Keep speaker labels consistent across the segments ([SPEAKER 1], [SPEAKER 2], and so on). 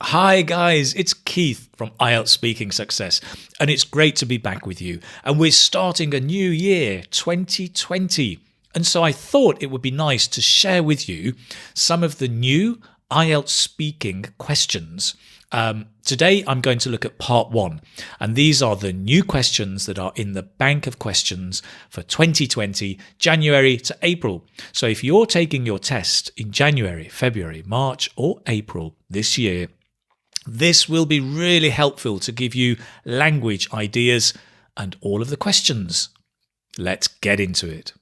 [SPEAKER 1] Hi guys, it's Keith from IELTS Speaking Success, and it's great to be back with you. And we're starting a new year, 2020. And so I thought it would be nice to share with you some of the new IELTS speaking questions. Today I'm going to look at part 1, and these are the new questions that are in the bank of questions for 2020, January to April. So if you're taking your test in January, February, March or April this year, this will be really helpful to give you language ideas and all of the questions. Let's get into it.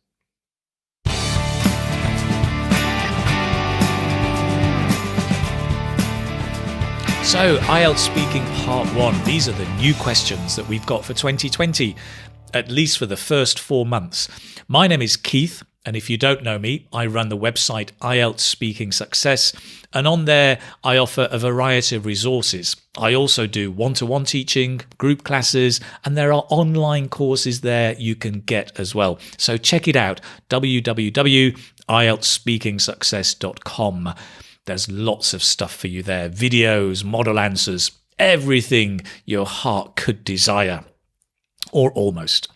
[SPEAKER 1] So, IELTS Speaking Part 1. These are the new questions that we've got for 2020, at least for the first 4 months. My name is Keith, and if you don't know me, I run the website IELTS Speaking Success, and on there I offer a variety of resources. I also do one-to-one teaching, group classes, and there are online courses there you can get as well. So check it out, www.ieltsspeakingsuccess.com. There's lots of stuff for you there, videos, model answers, everything your heart could desire, or almost.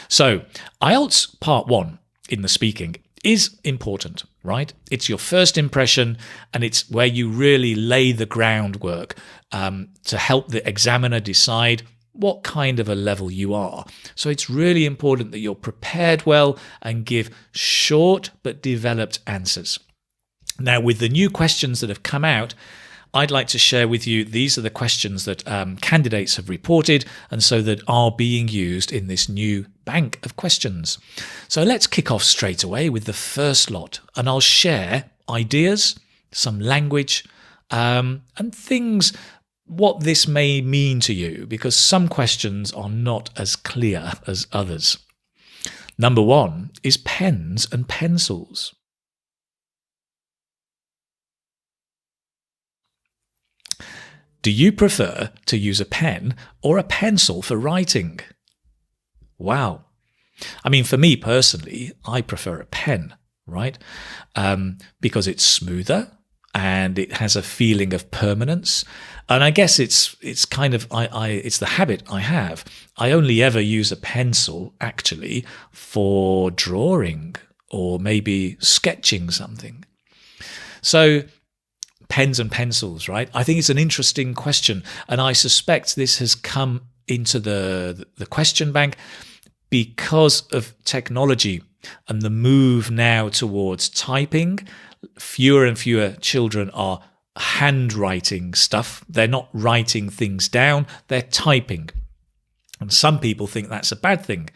[SPEAKER 1] So, IELTS Part 1 in the speaking is important, right? It's your first impression, and it's where you really lay the groundwork to help the examiner decide what kind of a level you are. So it's really important that you're prepared well and give short but developed answers. Now, with the new questions that have come out, I'd like to share with you, these are the questions that candidates have reported and so that are being used in this new bank of questions. So let's kick off straight away with the first lot, and I'll share ideas, some language, and things, what this may mean to you, because some questions are not as clear as others. Number 1 is pens and pencils. Do you prefer to use a pen or a pencil for writing? Wow. I mean, for me personally, I prefer a pen, right? Because it's smoother and it has a feeling of permanence. And I guess it's kind of, it's the habit I have. I only ever use a pencil actually for drawing or maybe sketching something. So pens and pencils, right? I think it's an interesting question, and I suspect this has come into the question bank because of technology and the move now towards typing. Fewer and fewer children are handwriting stuff. They're not writing things down, they're typing. And some people think that's a bad thing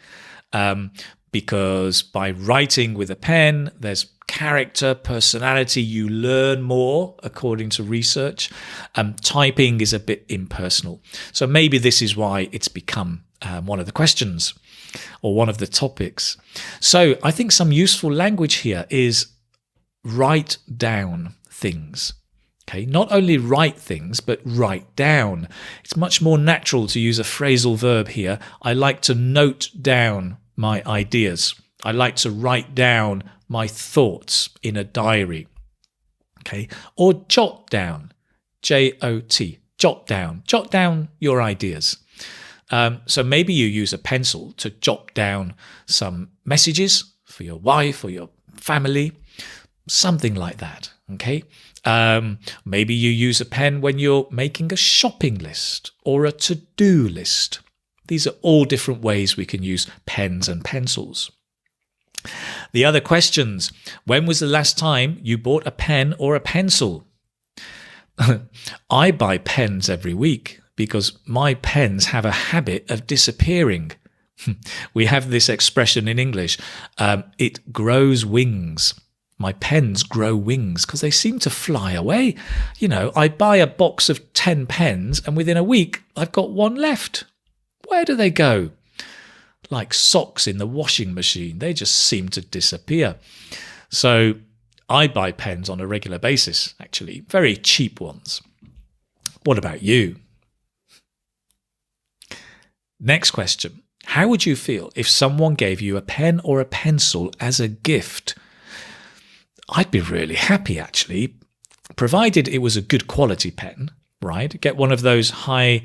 [SPEAKER 1] because by writing with a pen, there's character, personality, you learn more according to research. Typing is a bit impersonal. So maybe this is why it's become one of the questions or one of the topics. So I think some useful language here is write down things. Okay, not only write things, but write down. It's much more natural to use a phrasal verb here. I like to note down my ideas. I like to write down my thoughts in a diary. Okay, or jot down, J-O-T, jot down your ideas. So maybe you use a pencil to jot down some messages for your wife or your family, something like that. Okay. Maybe you use a pen when you're making a shopping list or a to-do list. These are all different ways we can use pens and pencils. The other questions. When was the last time you bought a pen or a pencil? I buy pens every week because my pens have a habit of disappearing. We have this expression in English, it grows wings. My pens grow wings because they seem to fly away. You know, I buy a box of 10 pens and within a week I've got one left. Where do they go? Like socks in the washing machine, they just seem to disappear. So I buy pens on a regular basis, actually, very cheap ones. What about you? Next question. How would you feel if someone gave you a pen or a pencil as a gift? I'd be really happy, actually, provided it was a good quality pen, right? Get one of those high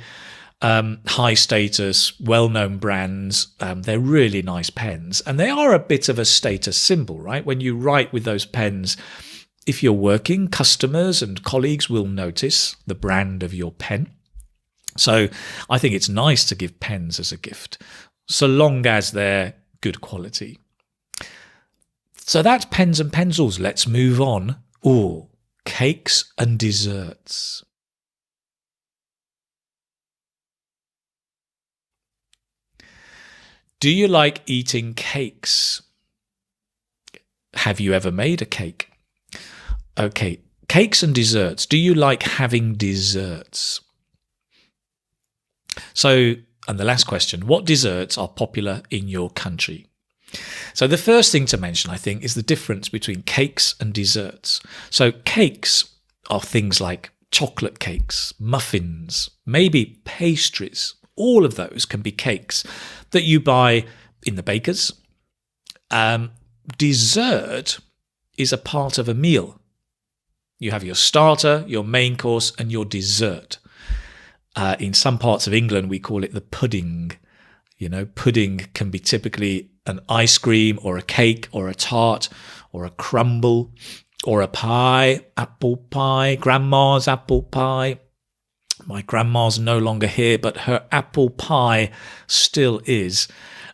[SPEAKER 1] status, well-known brands. They're really nice pens, and they are a bit of a status symbol, right? When you write with those pens, if you're working, customers and colleagues will notice the brand of your pen. So I think it's nice to give pens as a gift, so long as they're good quality. So that's pens and pencils. Let's move on. Oh, cakes and desserts. Do you like eating cakes? Have you ever made a cake? Okay, cakes and desserts. Do you like having desserts? So, and the last question, what desserts are popular in your country? So the first thing to mention, I think, is the difference between cakes and desserts. So cakes are things like chocolate cakes, muffins, maybe pastries. All of those can be cakes that you buy in the baker's. Dessert is a part of a meal. You have your starter, your main course, and your dessert. In some parts of England, we call it the pudding. You know, pudding can be typically an ice cream or a cake or a tart or a crumble or a pie, apple pie, grandma's apple pie. My grandma's no longer here, but her apple pie still is.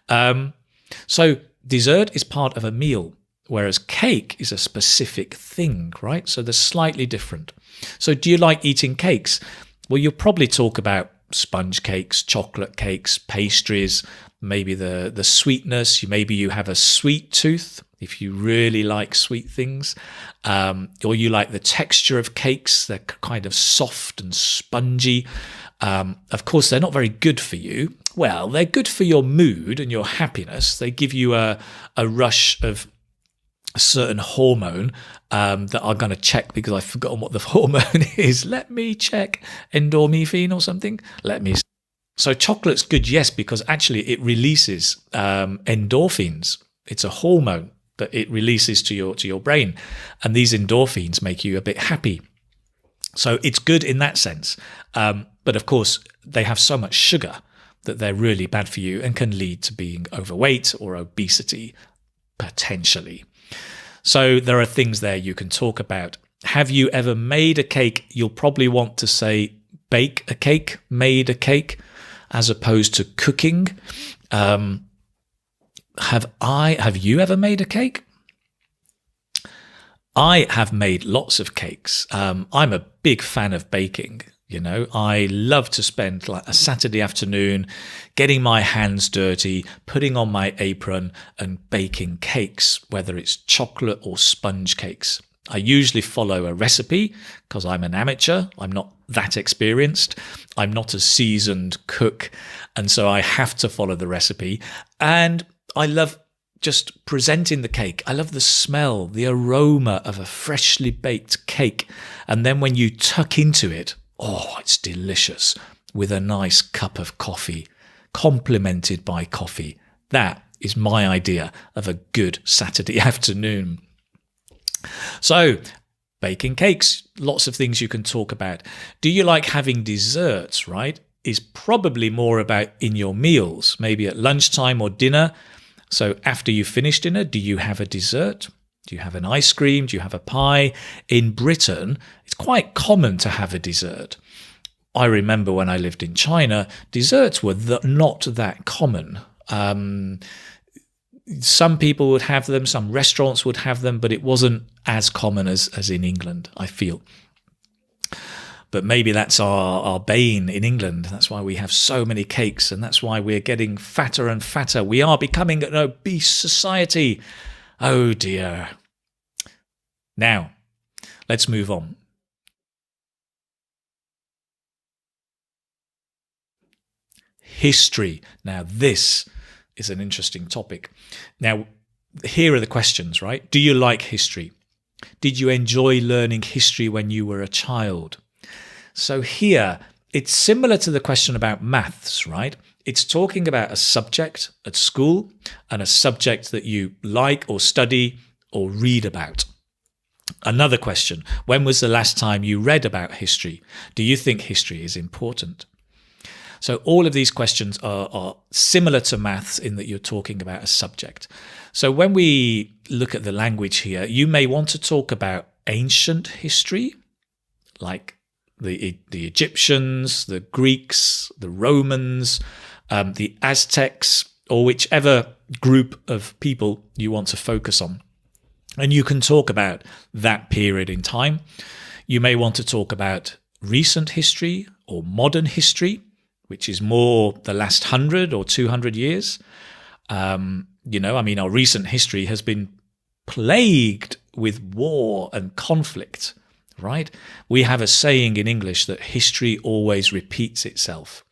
[SPEAKER 1] So dessert is part of a meal, whereas cake is a specific thing, right? So they're slightly different. So do you like eating cakes? Well, you'll probably talk about sponge cakes, chocolate cakes, pastries, maybe the sweetness. Maybe you have a sweet tooth if you really like sweet things, or you like the texture of cakes. They're kind of soft and spongy. Of course, they're not very good for you. Well, they're good for your mood and your happiness. They give you a rush of a certain hormone that I'm going to check because I've forgotten what the hormone is. Let me check. Endorphin or something. So chocolate's good, yes, because actually it releases endorphins. It's a hormone that it releases to your brain, and these endorphins make you a bit happy. So it's good in that sense. But of course, they have so much sugar that they're really bad for you and can lead to being overweight or obesity, potentially. So there are things there you can talk about. Have you ever made a cake? You'll probably want to say bake a cake, made a cake, as opposed to cooking. Have you ever made a cake? I have made lots of cakes. I'm a big fan of baking. You know, I love to spend like a Saturday afternoon getting my hands dirty, putting on my apron and baking cakes, whether it's chocolate or sponge cakes. I usually follow a recipe because I'm an amateur. I'm not that experienced. I'm not a seasoned cook. And so I have to follow the recipe. And I love just presenting the cake. I love the smell, the aroma of a freshly baked cake. And then when you tuck into it, oh, it's delicious with a nice cup of coffee, complemented by coffee. That is my idea of a good Saturday afternoon. So, baking cakes, lots of things you can talk about. Do you like having desserts, right? Is probably more about in your meals, maybe at lunchtime or dinner. So after you finish dinner, do you have a dessert? Do you have an ice cream? Do you have a pie? In Britain, it's quite common to have a dessert. I remember when I lived in China, desserts were not that common. Some people would have them, some restaurants would have them, but it wasn't as common as in England, I feel. But maybe that's our bane in England. That's why we have so many cakes, and that's why we're getting fatter and fatter. We are becoming an obese society. Oh dear. Now, let's move on. History. Now, this is an interesting topic. Now, here are the questions, right? Do you like history? Did you enjoy learning history when you were a child? So here, it's similar to the question about maths, right? It's talking about a subject at school and a subject that you like or study or read about. Another question: when was the last time you read about history? Do you think history is important? So all of these questions are similar to maths in that you're talking about a subject. So when we look at the language here, you may want to talk about ancient history, like the Egyptians, the Greeks, the Romans, the Aztecs, or whichever group of people you want to focus on. And you can talk about that period in time. You may want to talk about recent history or modern history, which is more the last 100 or 200 years. Our recent history has been plagued with war and conflict, right? We have a saying in English that history always repeats itself.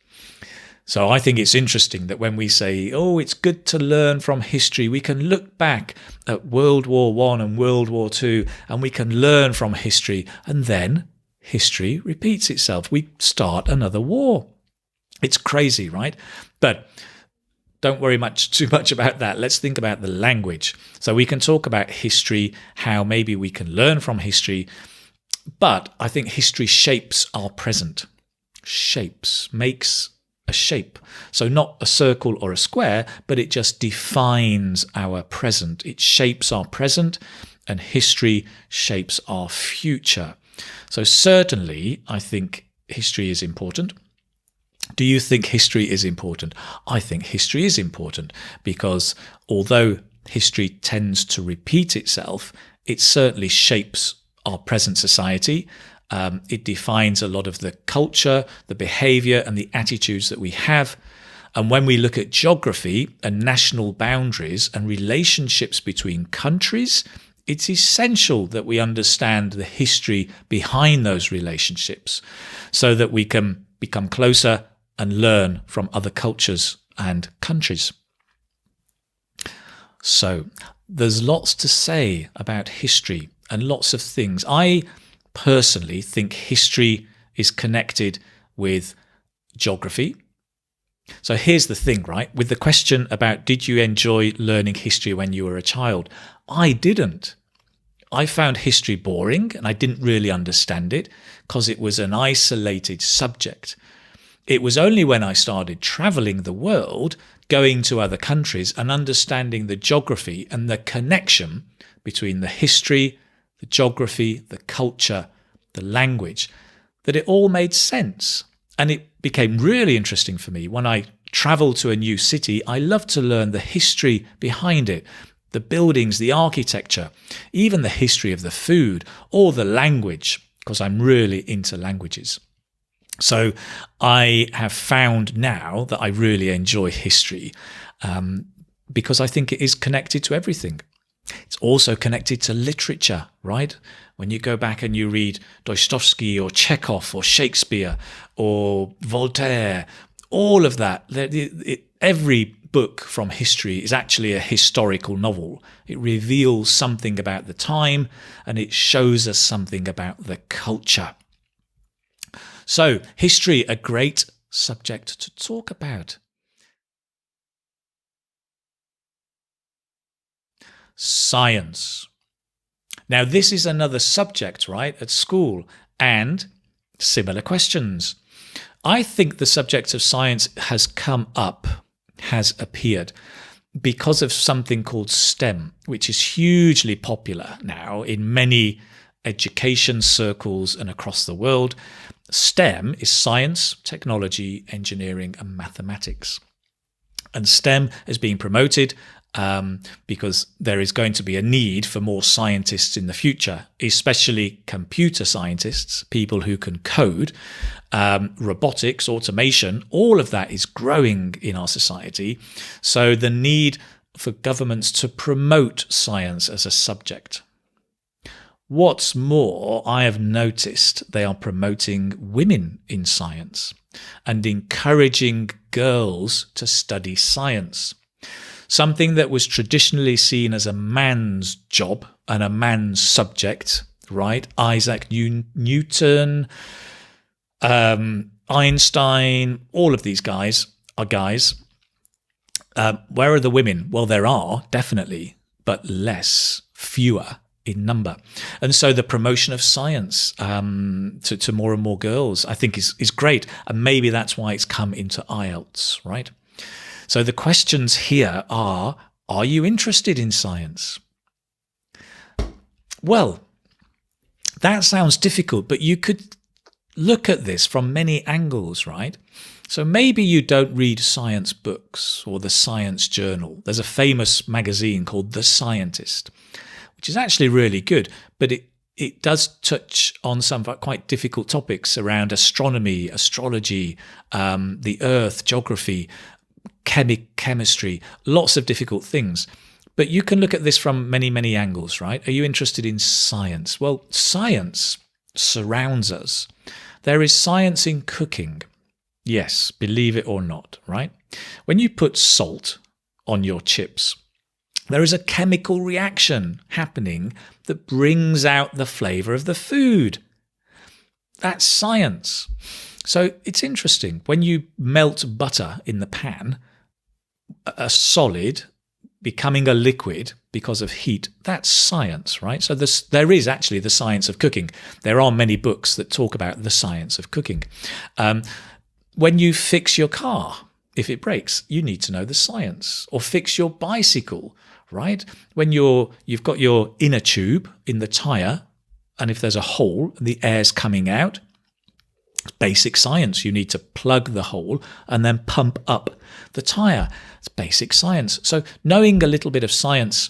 [SPEAKER 1] So I think it's interesting that when we say, oh, it's good to learn from history, we can look back at World War I and World War II, and we can learn from history, and then history repeats itself. We start another war. It's crazy, right? But don't worry too much about that. Let's think about the language. So we can talk about history, how maybe we can learn from history, but I think history shapes our present. Makes a shape. So not a circle or a square, but it just defines our present. It shapes our present, and history shapes our future. So certainly, I think history is important. Do you think history is important? I think history is important because although history tends to repeat itself, it certainly shapes our present society. It defines a lot of the culture, the behavior, and the attitudes that we have. And when we look at geography and national boundaries and relationships between countries, it's essential that we understand the history behind those relationships so that we can become closer and learn from other cultures and countries. So there's lots to say about history and lots of things. I personally think history is connected with geography. So here's the thing, right? With the question about did you enjoy learning history when you were a child? I didn't. I found history boring and I didn't really understand it because it was an isolated subject. It was only when I started traveling the world, going to other countries and understanding the geography and the connection between the history, the geography, the culture, the language, that it all made sense. And it became really interesting for me. When I travel to a new city, I love to learn the history behind it, the buildings, the architecture, even the history of the food or the language, because I'm really into languages. So I have found now that I really enjoy history because I think it is connected to everything. It's also connected to literature, right? When you go back and you read Dostoevsky or Chekhov or Shakespeare or Voltaire, all of that, every book from history is actually a historical novel. It reveals something about the time and it shows us something about the culture. So, history, a great subject to talk about. Science. Now, this is another subject, right, at school, and similar questions. I think the subject of science has appeared because of something called STEM, which is hugely popular now in many education circles and across the world. STEM is science, technology, engineering, and mathematics. And STEM is being promoted because there is going to be a need for more scientists in the future, especially computer scientists, people who can code, robotics, automation, all of that is growing in our society. So the need for governments to promote science as a subject. What's more, I have noticed they are promoting women in science and encouraging girls to study science. Something that was traditionally seen as a man's job and a man's subject, right? Isaac Newton, Einstein, all of these guys are guys. Where are the women? Well, there are, definitely, but fewer. in number. And so the promotion of science to more and more girls, I think is great. And maybe that's why it's come into IELTS, right? So the questions here are you interested in science? Well, that sounds difficult, but you could look at this from many angles, right? So maybe you don't read science books or the Science Journal. There's a famous magazine called The Scientist, which is actually really good, but it does touch on some quite difficult topics around astronomy, astrology, the earth, geography, chemistry, lots of difficult things. But you can look at this from many, many angles, right? Are you interested in science? Well, science surrounds us. There is science in cooking. Yes, believe it or not, right? When you put salt on your chips, there is a chemical reaction happening that brings out the flavour of the food. That's science. So it's interesting. When you melt butter in the pan, a solid becoming a liquid because of heat, that's science, right? So there is actually the science of cooking. There are many books that talk about the science of cooking. When you fix your car, if it breaks, you need to know the science. Or fix your bicycle, right? When you've got your inner tube in the tyre, and if there's a hole and the air's coming out, basic science. You need to plug the hole and then pump up the tyre. It's basic science. So knowing a little bit of science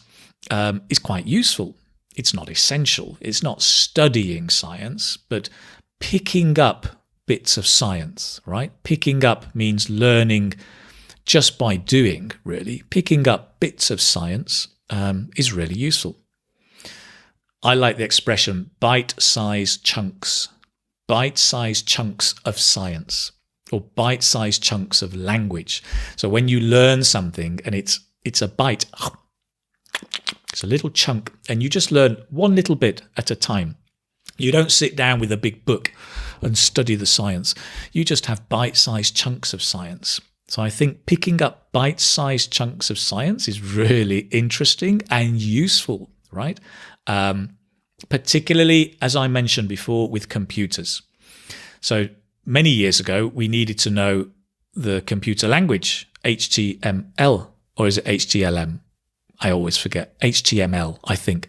[SPEAKER 1] is quite useful. It's not essential. It's not studying science, but picking up bits of science, right? Picking up means learning just by doing, really. Picking up bits of science is really useful. I like the expression bite-sized chunks. Bite-sized chunks of science, or bite-sized chunks of language. So when you learn something and it's a bite, it's a little chunk, and you just learn one little bit at a time. You don't sit down with a big book and study the science. You just have bite-sized chunks of science. So I think picking up bite-sized chunks of science is really interesting and useful, right? Particularly, as I mentioned before, with computers. So many years ago, we needed to know the computer language, HTML, or is it HTLM? I always forget. HTML, I think.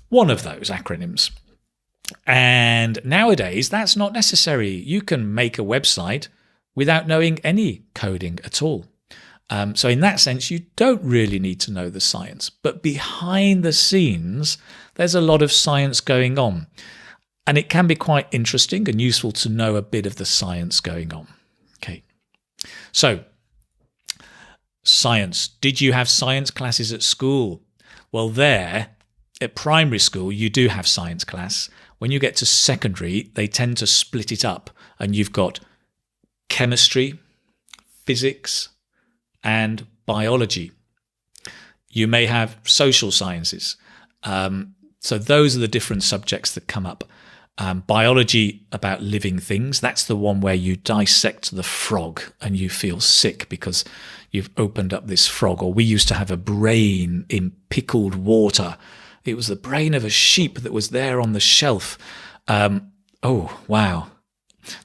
[SPEAKER 1] One of those acronyms. And nowadays, that's not necessary. You can make a website without knowing any coding at all. So in that sense, you don't really need to know the science. But behind the scenes, there's a lot of science going on. And it can be quite interesting and useful to know a bit of the science going on. Okay. So, science. Did you have science classes at school? Well, at primary school, you do have science class. When you get to secondary, they tend to split it up. And you've got chemistry, physics, and biology. You may have social sciences. So those are the different subjects that come up. Biology about living things. That's the one where you dissect the frog and you feel sick because you've opened up this frog. Or we used to have a brain in pickled water. It was the brain of a sheep that was there on the shelf. Oh, wow.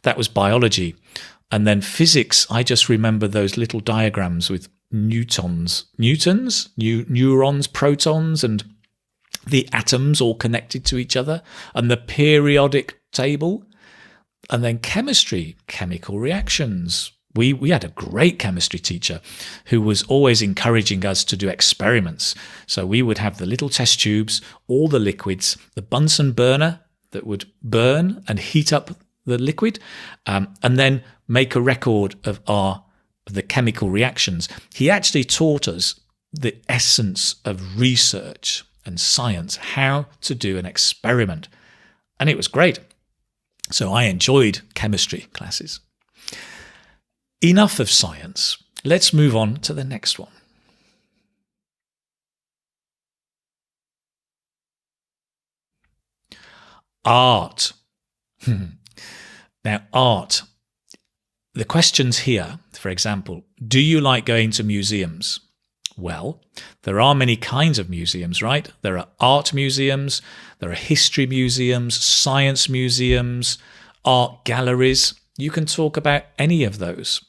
[SPEAKER 1] That was biology. And then physics, I just remember those little diagrams with neurons, protons, and the atoms all connected to each other, and the periodic table. And then chemistry, chemical reactions. We had a great chemistry teacher who was always encouraging us to do experiments. So we would have the little test tubes, all the liquids, the Bunsen burner that would burn and heat up the liquid, and then make a record of the chemical reactions. He actually taught us the essence of research and science, how to do an experiment. And it was great. So I enjoyed chemistry classes. Enough of science. Let's move on to the next one. Art. Now, art. The questions here, for example, do you like going to museums? Well, there are many kinds of museums, right? There are art museums, there are history museums, science museums, art galleries. You can talk about any of those.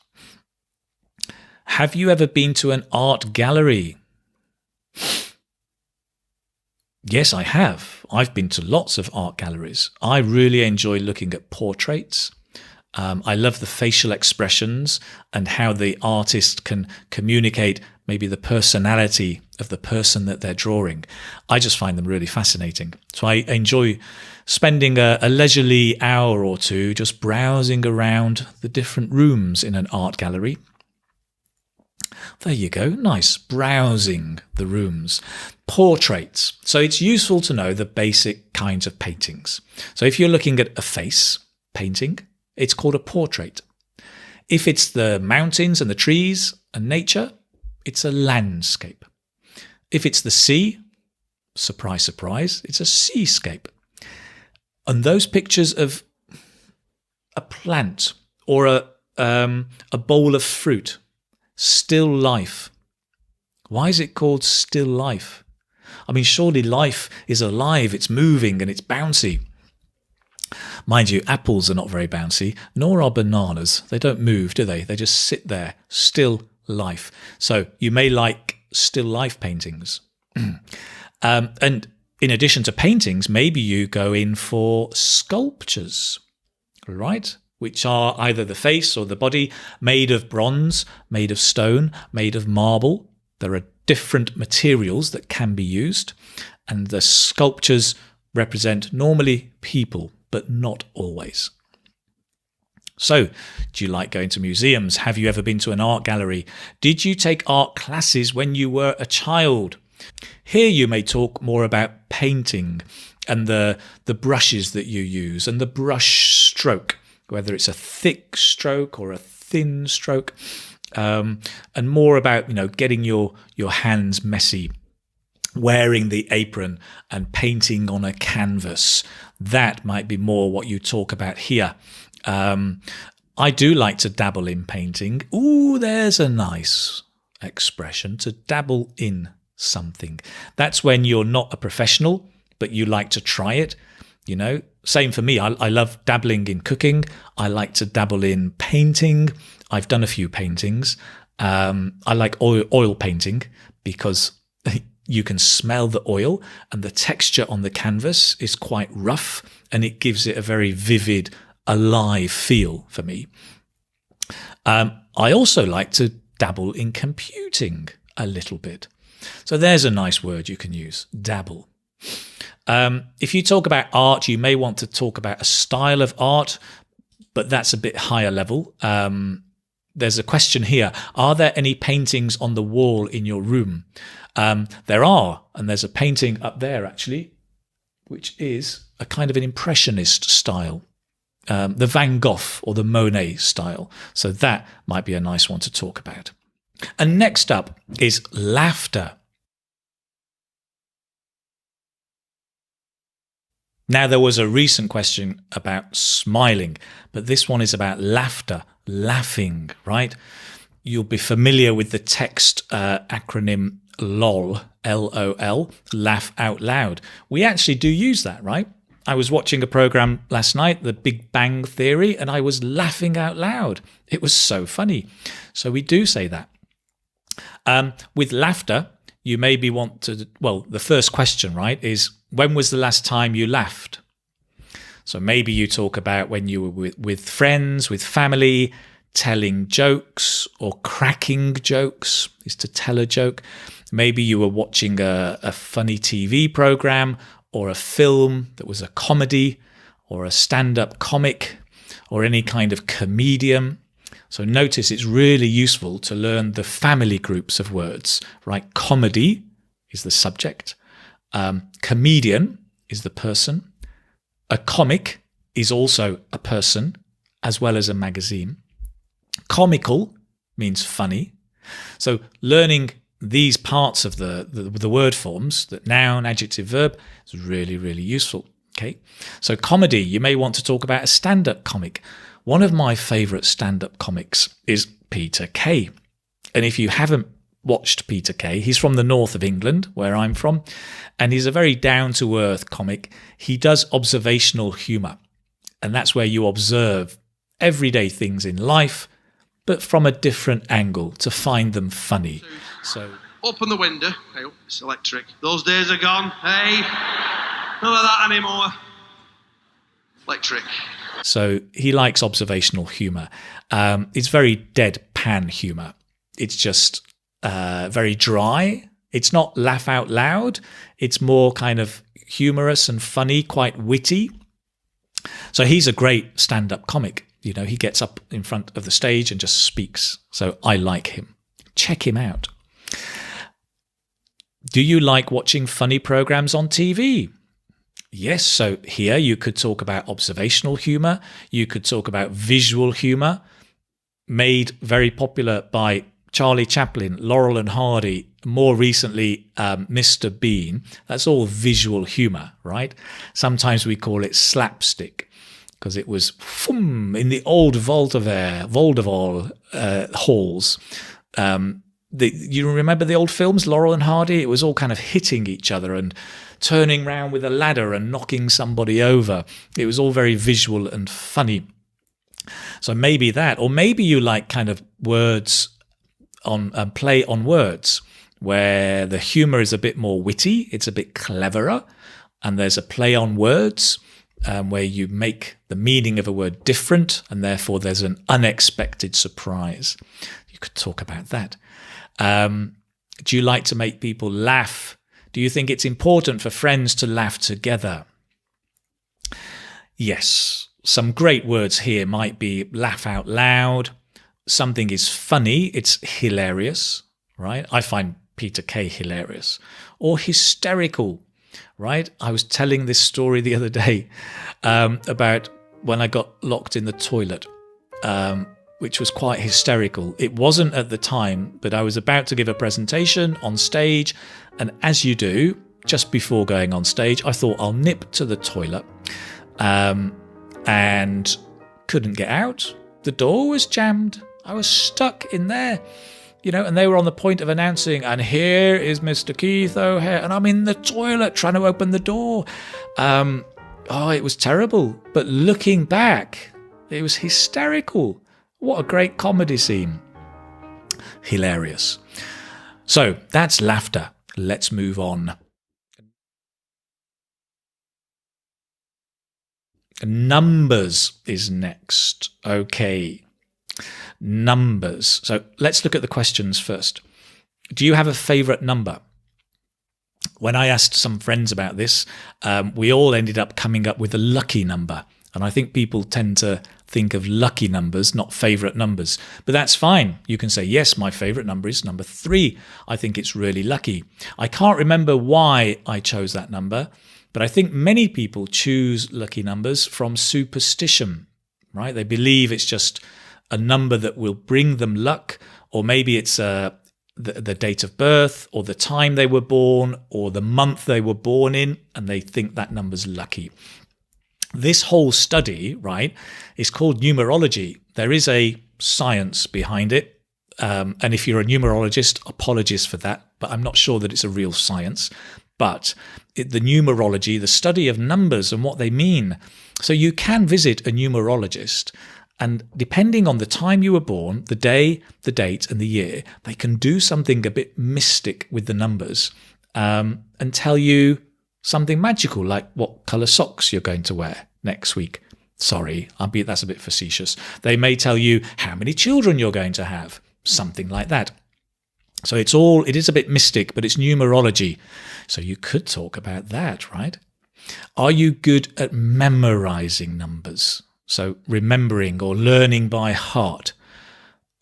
[SPEAKER 1] Have you ever been to an art gallery? Yes, I have. I've been to lots of art galleries. I really enjoy looking at portraits. I love the facial expressions and how the artist can communicate maybe the personality of the person that they're drawing. I just find them really fascinating. So I enjoy spending a leisurely hour or two just browsing around the different rooms in an art gallery. There you go. Nice. Browsing the rooms. Portraits. So it's useful to know the basic kinds of paintings. So if you're looking at a face painting, it's called a portrait. If it's the mountains and the trees and nature, it's a landscape. If it's the sea, surprise, surprise, it's a seascape. And those pictures of a plant or a bowl of fruit, still life. Why is it called still life? I mean, surely life is alive, it's moving and it's bouncy. Mind you, apples are not very bouncy, nor are bananas. They don't move, do they? They just sit there, still life. So you may like still life paintings. And in addition to paintings, maybe you go in for sculptures, right? Which are either the face or the body made of bronze, made of stone, made of marble. There are different materials that can be used, and the sculptures represent normally people, but not always. So, do you like going to museums? Have you ever been to an art gallery? Did you take art classes when you were a child? Here you may talk more about painting and the brushes that you use and the brush stroke, whether it's a thick stroke or a thin stroke, and more about, getting your hands messy, wearing the apron and painting on a canvas. That might be more what you talk about here. I do like to dabble in painting. Ooh, there's a nice expression, to dabble in something. That's when you're not a professional, but you like to try it. Same for me. I love dabbling in cooking. I like to dabble in painting. I've done a few paintings. I like oil painting because you can smell the oil and the texture on the canvas is quite rough and it gives it a very vivid, alive feel for me. I also like to dabble in computing a little bit. So there's a nice word you can use, dabble. If you talk about art, you may want to talk about a style of art, but that's a bit higher level. There's a question here. Are there any paintings on the wall in your room? There are, and there's a painting up there actually, which is a kind of an impressionist style, the Van Gogh or the Monet style. So that might be a nice one to talk about. And next up is laughter. Now, there was a recent question about smiling, but this one is about laughter, laughing, right? You'll be familiar with the text acronym LOL, L-O-L, laugh out loud. We actually do use that, right? I was watching a program last night, The Big Bang Theory, and I was laughing out loud. It was so funny. So we do say that. With laughter, you maybe want to, the first question, right, is when was the last time you laughed? So maybe you talk about when you were with friends, with family, telling jokes or cracking jokes is to tell a joke. Maybe you were watching a funny TV program or a film that was a comedy or a stand-up comic or any kind of comedian. So notice it's really useful to learn the family groups of words, right? Comedy is the subject. Comedian is the person. A comic is also a person as well as a magazine. Comical means funny. So learning these parts of the word forms, the noun, adjective, verb, is really, really useful. Okay. So comedy, you may want to talk about a stand-up comic. One of my favourite stand-up comics is Peter Kay. And if you haven't watched Peter Kay. He's from the north of England, where I'm from, and he's a very down-to-earth comic. He does observational humour, and that's where you observe everyday things in life, but from a different angle to find them funny. So
[SPEAKER 2] open the window. Hey, it's electric. Those days are gone. Hey, none of that anymore. Electric.
[SPEAKER 1] So he likes observational humour. It's very deadpan humour. It's just very dry. It's not laugh out loud. It's more kind of humorous and funny, quite witty. So he's a great stand-up comic. You know, he gets up in front of the stage and just speaks. So I like him. Check him out. Do you like watching funny programs on TV? Yes, so here you could talk about observational humour. You could talk about visual humour, made very popular by Charlie Chaplin, Laurel and Hardy, more recently Mr. Bean. That's all visual humour, right? Sometimes we call it slapstick because it was in the old vaudeville halls. You remember the old films, Laurel and Hardy? It was all kind of hitting each other and turning round with a ladder and knocking somebody over. It was all very visual and funny. So maybe that, or maybe you like kind of words on play on words, where the humour is a bit more witty, it's a bit cleverer, and there's a play on words where you make the meaning of a word different, and therefore there's an unexpected surprise. You could talk about that. Do you like to make people laugh? Do you think it's important for friends to laugh together? Yes. Some great words here might be laugh out loud. Something is funny. It's hilarious, right? I find Peter Kay hilarious. Or hysterical, right? I was telling this story the other day about when I got locked in the toilet, which was quite hysterical. It wasn't at the time, but I was about to give a presentation on stage. And as you do, just before going on stage, I thought I'll nip to the toilet and couldn't get out. The door was jammed. I was stuck in there, you know, and they were on the point of announcing, and here is Mr. Keith O'Hare. And I'm in the toilet trying to open the door. It was terrible. But looking back, it was hysterical. What a great comedy scene. Hilarious. So that's laughter. Let's move on. Numbers is next. Okay. Numbers. So let's look at the questions first. Do you have a favourite number? When I asked some friends about this, we all ended up coming up with a lucky number. And I think people tend to think of lucky numbers, not favourite numbers. But that's fine. You can say, yes, my favourite number is number 3. I think it's really lucky. I can't remember why I chose that number, but I think many people choose lucky numbers from superstition, right? They believe it's just a number that will bring them luck, or maybe it's the date of birth, or the time they were born, or the month they were born in, and they think that number's lucky. This whole study, right, is called numerology. There is a science behind it. And if you're a numerologist, apologies for that, but I'm not sure that it's a real science. But the numerology, the study of numbers and what they mean. So you can visit a numerologist, and depending on the time you were born, the day, the date, and the year, they can do something a bit mystic with the numbers and tell you something magical, like what colour socks you're going to wear next week. Sorry, that's a bit facetious. They may tell you how many children you're going to have, something like that. So it is a bit mystic, but it's numerology. So you could talk about that, right? Are you good at memorising numbers? So remembering or learning by heart.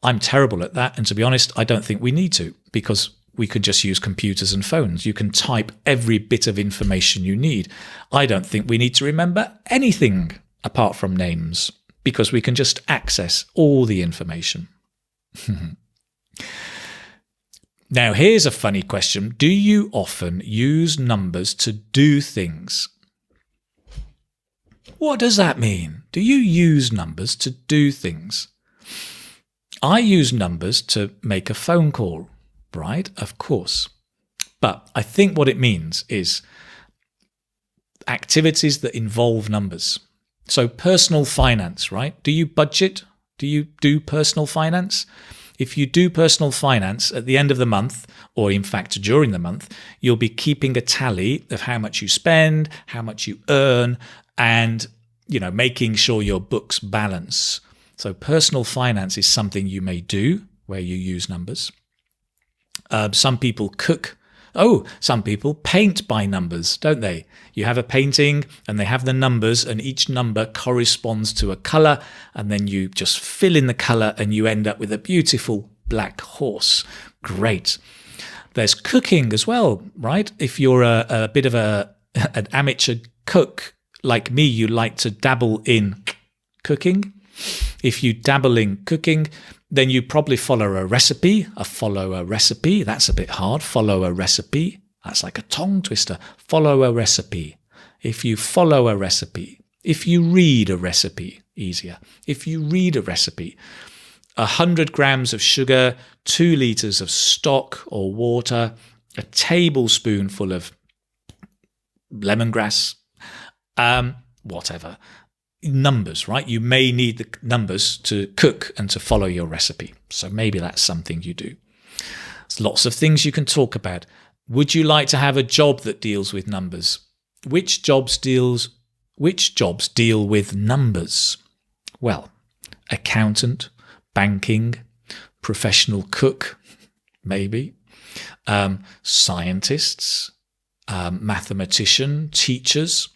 [SPEAKER 1] I'm terrible at that. And to be honest, I don't think we need to, because we could just use computers and phones. You can type every bit of information you need. I don't think we need to remember anything apart from names, because we can just access all the information. Now, here's a funny question. Do you often use numbers to do things? What does that mean? Do you use numbers to do things? I use numbers to make a phone call. right? Of course. But I think what it means is activities that involve numbers. So personal finance, right? Do you budget? Do you do personal finance? If you do personal finance at the end of the month, or in fact during the month, you'll be keeping a tally of how much you spend, how much you earn, and making sure your books balance. So personal finance is something you may do where you use numbers. Some people cook. Some people paint by numbers, don't they? You have a painting and they have the numbers, and each number corresponds to a colour, and then you just fill in the colour and you end up with a beautiful black horse. Great. There's cooking as well, right? If you're a bit of an amateur cook like me, you like to dabble in cooking. If you dabble in cooking, then you probably follow a recipe. That's a bit hard. Follow a recipe. That's like a tongue twister. Follow a recipe. If you follow a recipe. If you read a recipe, easier. If you read a recipe, 100 grams of sugar, 2 litres of stock or water, a tablespoonful of lemongrass, whatever. Numbers, right? You may need the numbers to cook and to follow your recipe. So maybe that's something you do. There's lots of things you can talk about. Would you like to have a job that deals with numbers? Which jobs deal with numbers? Well, accountant, banking, professional cook, maybe, scientists, mathematician, teachers.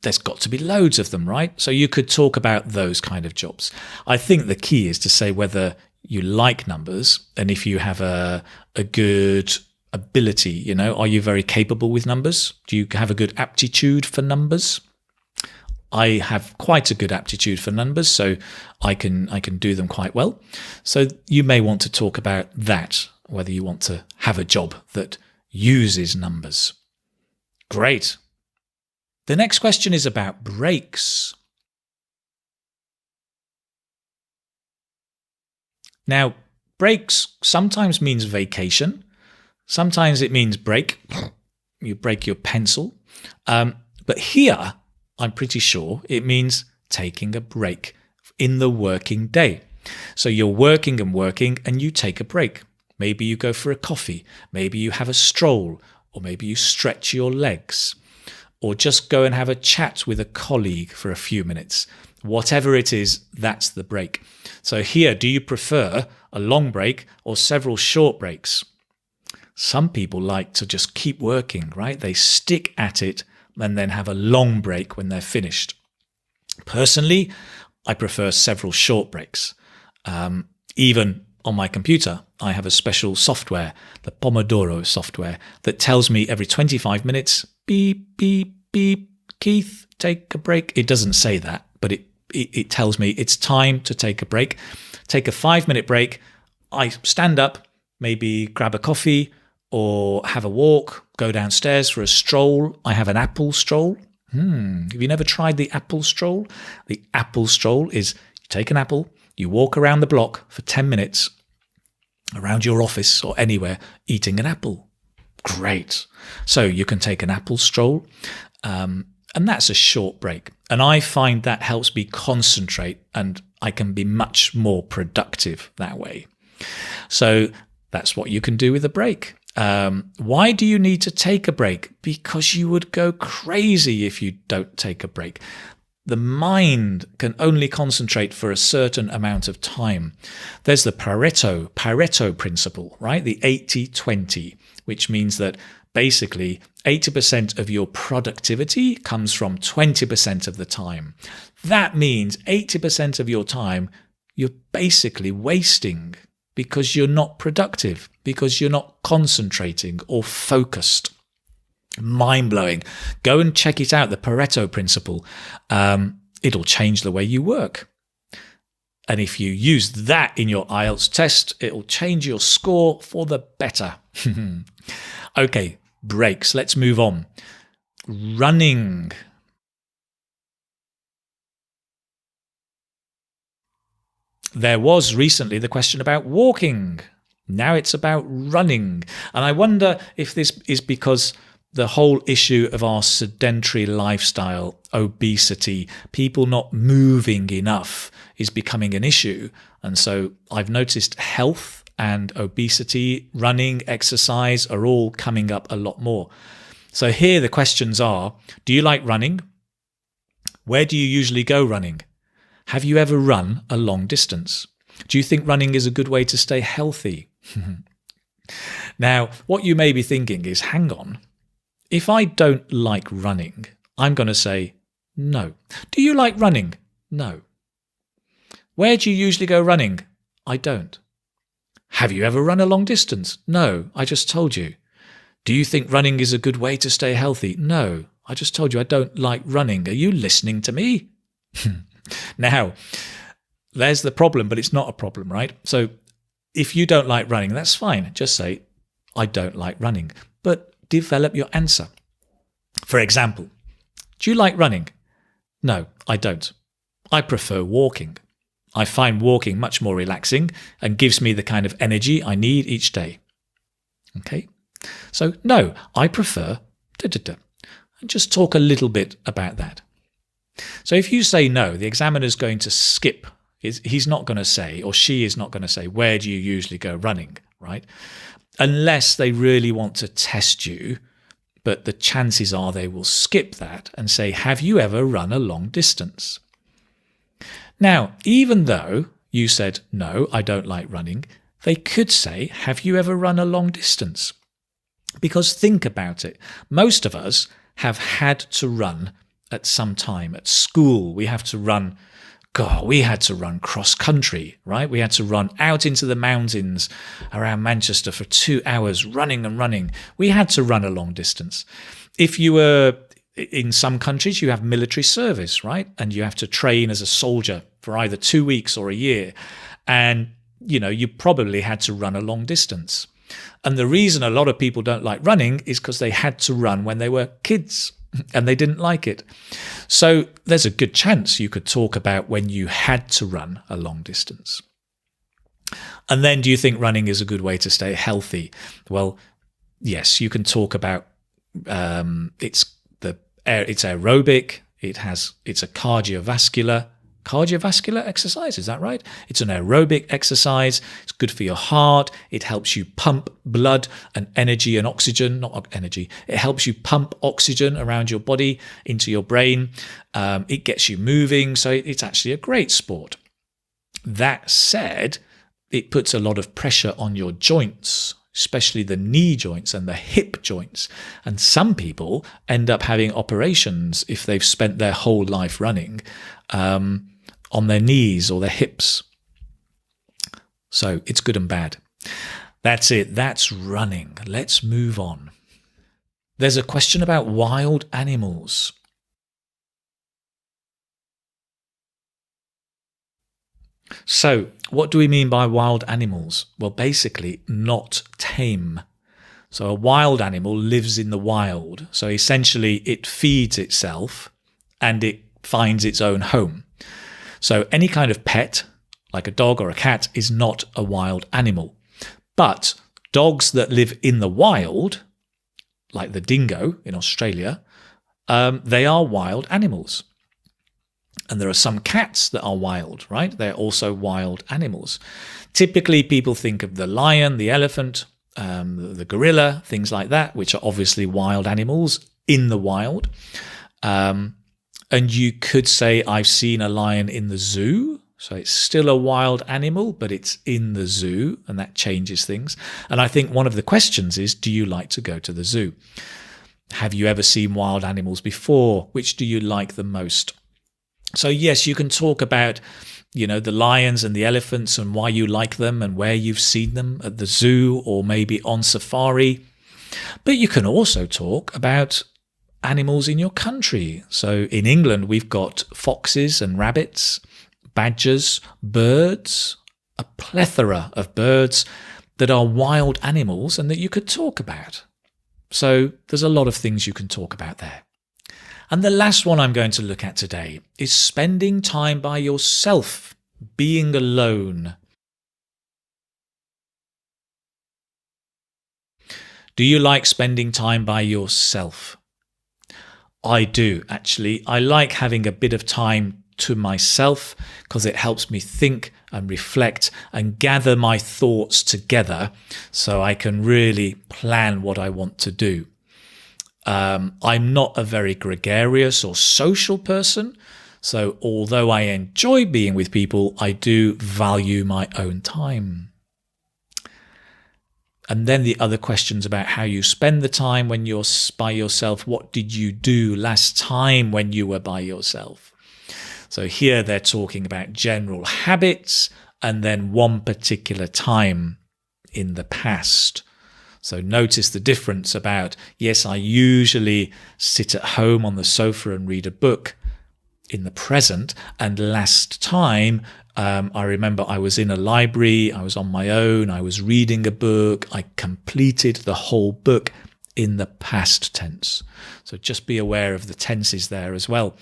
[SPEAKER 1] There's got to be loads of them, right? So you could talk about those kind of jobs. I think the key is to say whether you like numbers, and if you have a good ability, are you very capable with numbers? Do you have a good aptitude for numbers? I have quite a good aptitude for numbers, so I can do them quite well. So you may want to talk about that, whether you want to have a job that uses numbers. Great. The next question is about breaks. Now, breaks sometimes means vacation. Sometimes it means break. You break your pencil. But here, I'm pretty sure it means taking a break in the working day. So you're working and you take a break. Maybe you go for a coffee. Maybe you have a stroll, or maybe you stretch your legs, or just go and have a chat with a colleague for a few minutes. Whatever it is, that's the break. So here, do you prefer a long break or several short breaks? Some people like to just keep working, right? They stick at it and then have a long break when they're finished. Personally, I prefer several short breaks. Even on my computer, I have a special software, the Pomodoro software, that tells me every 25 minutes, beep, beep, beep, Keith, take a break. It doesn't say that, but it tells me it's time to take a break. Take a 5-minute break. I stand up, maybe grab a coffee or have a walk, go downstairs for a stroll. I have an apple stroll. Have you never tried the apple stroll? The apple stroll is you take an apple, you walk around the block for 10 minutes around your office or anywhere eating an apple. Great. So you can take an apple stroll, and that's a short break. And I find that helps me concentrate, and I can be much more productive that way. So that's what you can do with a break. Why do you need to take a break? Because you would go crazy if you don't take a break. The mind can only concentrate for a certain amount of time. There's the Pareto principle, right? The 80-20, which means that basically 80% of your productivity comes from 20% of the time. That means 80% of your time you're basically wasting because you're not productive, because you're not concentrating or focused. Mind-blowing. Go and check it out, the Pareto principle. It'll change the way you work. And if you use that in your IELTS test, it'll change your score for the better. Okay, breaks. Let's move on. Running. There was recently the question about walking. Now it's about running. And I wonder if this is because the whole issue of our sedentary lifestyle, obesity, people not moving enough is becoming an issue. And so I've noticed health and obesity, running, exercise are all coming up a lot more. So here the questions are, do you like running? Where do you usually go running? Have you ever run a long distance? Do you think running is a good way to stay healthy? Now, what you may be thinking is, hang on, if I don't like running, I'm going to say no. Do you like running? No. Where do you usually go running? I don't. Have you ever run a long distance? No, I just told you. Do you think running is a good way to stay healthy? No, I just told you I don't like running. Are you listening to me? Now, there's the problem, but it's not a problem, right? So if you don't like running, that's fine. Just say, I don't like running. But develop your answer. For example, do you like running? No, I don't. I prefer walking. I find walking much more relaxing and gives me the kind of energy I need each day. Okay? So, no, I prefer And just talk a little bit about that. So if you say no, the examiner's going to skip. He's not going to say, or she is not going to say, where do you usually go running, right? Unless they really want to test you, but the chances are they will skip that and say, have you ever run a long distance? Now, even though you said, no, I don't like running, they could say, have you ever run a long distance? Because think about it. Most of us have had to run at some time. At school, we had to run cross country, right? We had to run out into the mountains around Manchester for 2 hours, running and running. We had to run a long distance. If you were in some countries, you have military service, right? And you have to train as a soldier for either 2 weeks or a year. And, you probably had to run a long distance. And the reason a lot of people don't like running is because they had to run when they were kids and they didn't like it. So there's a good chance you could talk about when you had to run a long distance. And then, do you think running is a good way to stay healthy? Well, yes, you can talk about it's aerobic, it's a cardiovascular exercise, is that right? It's an aerobic exercise. It's good for your heart. It helps you pump blood and energy and oxygen, not energy. It helps you pump oxygen around your body into your brain. It gets you moving. So it's actually a great sport. That said, it puts a lot of pressure on your joints, especially the knee joints and the hip joints. And some people end up having operations if they've spent their whole life running on their knees or their hips. So it's good and bad. That's it. That's running. Let's move on. There's a question about wild animals. So what do we mean by wild animals? Well, basically not tame. So a wild animal lives in the wild. So essentially it feeds itself and it finds its own home. So any kind of pet, like a dog or a cat, is not a wild animal. But dogs that live in the wild, like the dingo in Australia, they are wild animals. And there are some cats that are wild, right? They're also wild animals. Typically, people think of the lion, the elephant, the gorilla, things like that, which are obviously wild animals in the wild. And you could say, I've seen a lion in the zoo. So it's still a wild animal, but it's in the zoo, and that changes things. And I think one of the questions is, do you like to go to the zoo? Have you ever seen wild animals before? Which do you like the most? So yes, you can talk about, the lions and the elephants and why you like them and where you've seen them at the zoo or maybe on safari. But you can also talk about animals in your country. So in England, we've got foxes and rabbits, badgers, birds, a plethora of birds that are wild animals and that you could talk about. So there's a lot of things you can talk about there. And the last one I'm going to look at today is spending time by yourself, being alone. Do you like spending time by yourself? I do, actually. I like having a bit of time to myself because it helps me think and reflect and gather my thoughts together so I can really plan what I want to do. I'm not a very gregarious or social person, so although I enjoy being with people, I do value my own time. And then the other questions about how you spend the time when you're by yourself. What did you do last time when you were by yourself? So here they're talking about general habits and then one particular time in the past. So notice the difference about, yes, I usually sit at home on the sofa and read a book in the present, and last time I remember I was in a library, I was on my own, I was reading a book, I completed the whole book in the past tense. So just be aware of the tenses there as well.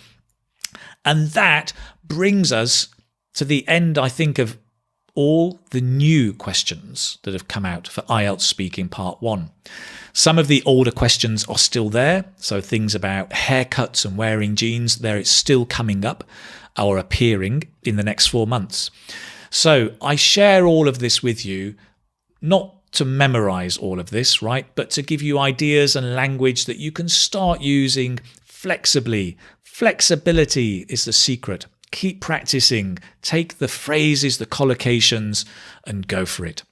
[SPEAKER 1] And that brings us to the end, I think, of all the new questions that have come out for IELTS Speaking Part 1. Some of the older questions are still there, so things about haircuts and wearing jeans, it's still coming up or appearing in the next 4 months. So I share all of this with you, not to memorize all of this, right, but to give you ideas and language that you can start using flexibly. Flexibility is the secret. Keep practicing, take the phrases, the collocations, and go for it.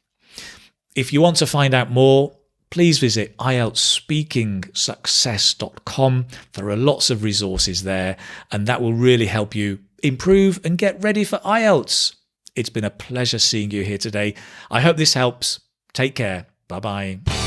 [SPEAKER 1] If you want to find out more, please visit IELTSSpeakingSuccess.com. There are lots of resources there, and that will really help you improve and get ready for IELTS. It's been a pleasure seeing you here today. I hope this helps. Take care. Bye-bye.